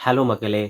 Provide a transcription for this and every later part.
Hello மக்களே,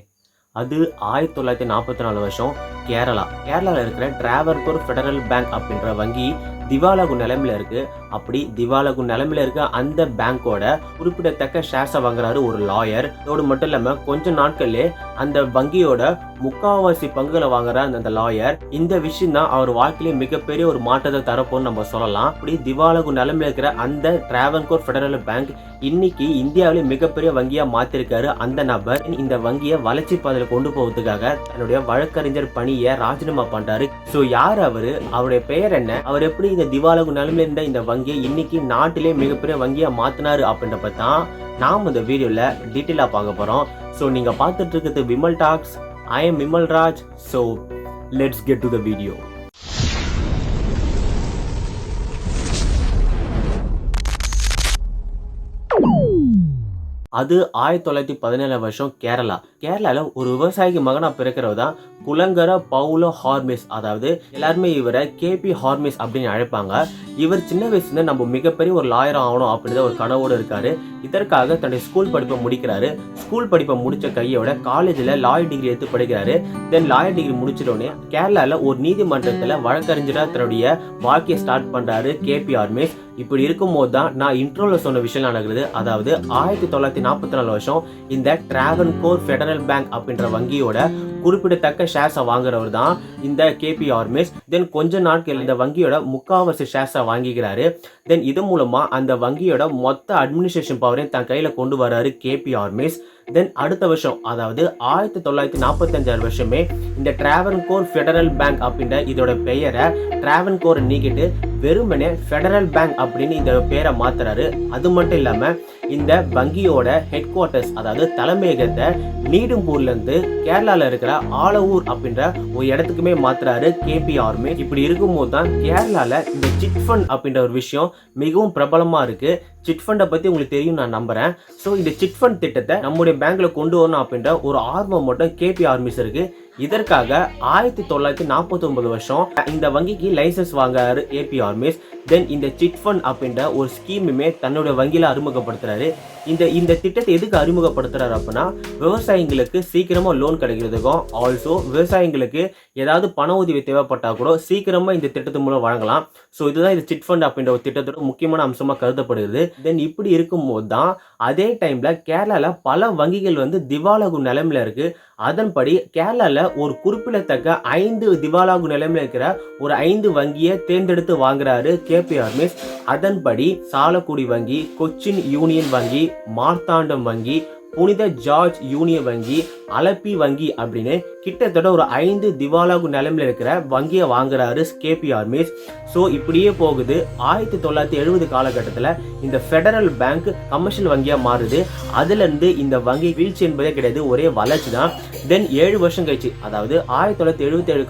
அது 1944 வருஷம் கேரளாவில் இருக்கிற டிராவன்கோர் ஃபெடரல் பேங்க் அப்படின்ற வங்கி திவாலாகும் நிலைமையில இருக்கு. அப்படி திவாலாகும் நிலைமையில இருக்க அந்த பேங்கோட குறிப்பிடத்தக்க ஷேர்ஸை வாங்குறாரு ஒரு லாயர். இதோடு மட்டும் இல்லாம கொஞ்ச நாட்கள்லே அந்த வங்கியோட முக்காவாசி பங்குகளை வாங்குற அந்த லாயர். இந்த விஷயம் தான் அவர் வாழ்க்கையில மிகப்பெரிய ஒரு மாற்றத்தை தரப்போன்னு நம்ம சொல்லலாம். அப்படி திவாலாகும் நிலைமையில இருக்கிற அந்த டிராவன்கோர் ஃபெடரல் பேங்க் இன்னைக்கு இந்தியாவிலே மிகப்பெரிய வங்கியா மாத்திருக்காரு அந்த நபர். இந்த வங்கியை வளர்ச்சி பாதையில கொண்டு போவதுக்காக தன்னுடைய வழக்கறிஞர் பணியை ராஜினாமா பண்றாரு. சோ யார் அவரு, அவருடைய பெயர் என்ன, அவர் எப்படி இந்த திவாலாகும் நிலைமையில இருந்த இந்த வங்கியை இன்னைக்கு நாட்டிலே மிகப்பெரிய வங்கியா மாத்தினாரு அப்படின்றப்ப தான் நாம் இந்த வீடியோல டீட்டெயிலா பார்க்க போறோம். சோ நீங்க பார்த்துட்டு இருக்கிறது Vimal talks. I am Vimal Raj. So let's get to the video. அது 1917 வருஷம் கேரளால ஒரு விவசாயிக்கு மகனா பிறக்கிறவர் தான் குலங்கர பவுலோ ஹார்மிஸ். அதாவது எல்லாருமே இவரை கேபி ஹார்மிஸ் அப்படின்னு அழைப்பாங்க. இவர் சின்ன வயசுல நம்ம மிகப்பெரிய ஒரு லாயர் ஆகணும் அப்படின்ற ஒரு கனவோடு இருக்காரு. இதற்காக தன்னுடைய ஸ்கூல் படிப்பை முடிக்கிறாரு. ஸ்கூல் படிப்பை முடிச்ச கையோட காலேஜ்ல லாயர் டிகிரி எடுத்து படிக்கிறாரு. தென் லாயர் டிகிரி முடிச்சிட்டோடனே கேரளால ஒரு நீதிமன்றத்துல வழக்கறிஞரா தன்னுடைய வாழ்க்கையை ஸ்டார்ட் பண்றாரு கேபி ஹார்மிஸ். இப்படி இருக்கும்போது தான் நான் இன்ட்ரோல சொன்ன விஷயம் நடக்குது. அதாவது 1944 வருஷம் இந்த டிராவன்கோர் ஃபெடரல் பேங்க் அப்படின்ற வங்கியோட குறிப்பிடத்தக்க ஷேர்ஸை வாங்குறவர் தான் இந்த கேபி ஹார்மிஸ். தென் கொஞ்ச நாட்கள் இந்த வங்கியோட முக்காவாசி ஷேர்ஸை வாங்கிக்கிறாரு. தென் இது மூலமா அந்த வங்கியோட மொத்த அட்மினிஸ்ட்ரேஷன் பவரையும் தன் கையில கொண்டு வர்றாரு கேபி ஹார்மிஸ். தென் அடுத்த வருஷம் அதாவது 1945 வருஷமே இந்த டிராவன்கோர் ஃபெடரல் பேங்க் அப்படின்ற இதோட பெயரை டிராவன்கோர் நீக்கிட்டு வெறுமனே ஃபெடரல் பேங்க் அப்படின்னு இந்த பேரை மாத்துறாரு. அது மட்டும் இல்லாம இந்த வங்கியோட ஹெட் குவார்டர்ஸ் அதாவது தலைமையகத்தை நீடும்பூர்ல இருந்து கேரளால இருக்கிற ஆலவூர் அப்படின்ற ஒரு இடத்துக்குமே மாத்துறாரு கேபி ஹார்மிஸ். இப்படி இருக்கும்போது தான் கேரளால இந்த சிட் ஃபண்ட் அப்படின்ற ஒரு விஷயம் மிகவும் பிரபலமா இருக்கு. சிட் ஃபண்டை பத்தி உங்களுக்கு தெரியும் நான் நம்புறேன். ஸோ இந்த சிட் ஃபண்ட் திட்டத்தை நம்முடைய பேங்க்ல கொண்டு வரணும் அப்படின்ற ஒரு ஆர்வம் மட்டும் கேபி ஹார்மிஸ் இருக்கு. இதற்காக 1949 வருஷம் இந்த வங்கிக்கு லைசன்ஸ் வாங்குறாரு கேபி ஹார்மிஸ். தென் இந்த சிட் ஃபண்ட் அப்படின்ற ஒரு ஸ்கீமுமே தன்னுடைய வங்கியில அறிமுகப்படுத்துறாரு. இந்த திட்டத்தை எதுக்கு அறிமுகப்படுத்துறாரு அப்படின்னா விவசாயிகளுக்கு சீக்கிரமா லோன் கிடைக்கிறதுக்கும், ஆல்சோ விவசாயிகளுக்கு ஏதாவது பண உதவி தேவைப்பட்டா கூட சீக்கிரமா இந்த திட்டத்து மூலம் வழங்கலாம். ஸோ இதுதான் இந்த சிட் ஃபண்ட் அப்படின்ற ஒரு திட்டத்தோட முக்கியமான அம்சமா கருதப்படுகிறது. தென் இப்படி இருக்கும்போது தான் அதே டைம்ல கேரளால பல வங்கிகள் திவாலாகும் நிலைமையில இருக்கு. அதன்படி கேரளால ஒரு குறிப்பிடத்தக்க 5 திவாலாகும் நிலைமையில இருக்கிற ஒரு 5 வங்கியை தேர்ந்தெடுத்து வாங்குறாரு கேபி ஹார்மிஸ். அதன்படி சாலக்குடி வங்கி, கொச்சின் யூனியன் வங்கி, மார்த்தாண்டம் வங்கி, புனித ஜார்ஜ் யூனியன் வங்கி, அலப்பி வங்கி அப்படின்னு கிட்டத்தட்ட ஒரு 5 திவாலாகு நிலைமையில இருக்கிற வங்கியை வாங்குறாரு கேபி ஹார்மிஸ். ஸோ இப்படியே போகுது. 1970 காலகட்டத்தில் இந்த ஃபெடரல் பேங்க் கமர்ஷியல் வங்கியா மாறுது. அதுல இருந்து இந்த வங்கி வீழ்ச்சி என்பதே கிடையாது, ஒரே வளர்ச்சி தான். தென் 7 வருஷம் கழிச்சு அதாவது 1977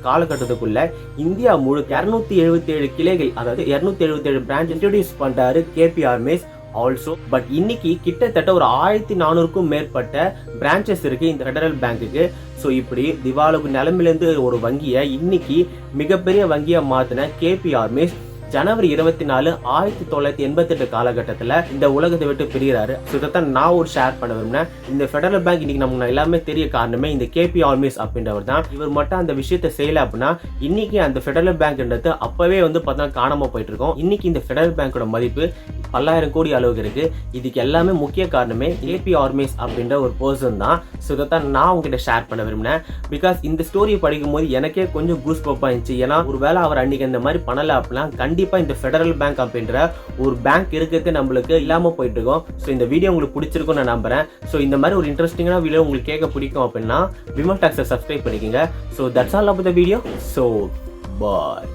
காலகட்டத்துக்குள்ள இந்தியா முழுக்க 277 கிளைகள் அதாவது 277 பிரான்ச் இன்ட்ரோடியூஸ் பண்றாரு கேபி ஹார்மிஸ். ஆல்சோ பட் இன்னைக்கு கிட்டத்தட்ட ஒரு 1400க்கும் மேற்பட்ட பிரான்ச்சஸ் இருக்கு இந்த ஃபெடரல் பேங்குக்கு. ஸோ இப்படி திவாலாகு நிலைமையிலேருந்து ஒரு வங்கியை இன்னைக்கு மிகப்பெரிய வங்கியா மாத்தின கேபி ஹார்மிஸ் ஜனவரி 24, 1988 காலகட்டத்தில் இந்த உலகத்தை விட்டு பிரிகிறாரு. ஸோ இதைத்தான் நான் ஒரு ஷேர் பண்ண விரும்பினேன். இந்த ஃபெடரல் பேங்க் இன்னைக்கு நமக்கு எல்லாமே தெரிய காரணமே இந்த கேபி ஹார்மிஸ் அப்படின்றவர் தான். இவர் மட்டும் அந்த விஷயத்தை செய்யல அப்படின்னா இன்னைக்கு அந்த ஃபெடரல் பேங்க்ன்றது அப்பவே பார்த்தா காணாம போயிட்டு இருக்கோம். இன்னைக்கு இந்த ஃபெடரல் பேங்கோட மதிப்பு 10,000 கோடி அளவுக்கு இருக்கு. இதுக்கு எல்லாமே முக்கிய காரணமே கேபி ஹார்மிஸ் அப்படின்ற ஒரு பர்சன் தான். ஸோ இதைத்தான் நான் உங்ககிட்ட ஷேர் பண்ண விரும்பினேன். பிகாஸ் இந்த ஸ்டோரியை படிக்கும் போது எனக்கே கொஞ்சம் கூஸ் பம்ப் இருந்துச்சு. ஏன்னா ஒருவேளை அவர் அன்னைக்கு இந்த மாதிரி பண்ணல அப்படின்னா கண்டிப்பா இந்த ஃபெடரல் பேங்க் அப்படின்ற ஒரு பேங்க் இருக்கிறது நம்மளுக்கு இல்லாம போயிட்டு இருக்கோம். ஸோ இந்த வீடியோ உங்களுக்கு பிடிச்சிருக்கும் நான் நம்புறேன். ஸோ இந்த மாதிரி ஒரு இன்ட்ரெஸ்டிங்கான வீடியோ உங்களுக்கு கேட்க பிடிக்கும் அப்படின்னா விமல் டாக்ஸை சப்ஸ்கிரைப் பண்ணிக்கோங்க. So that's all about the video. So bye.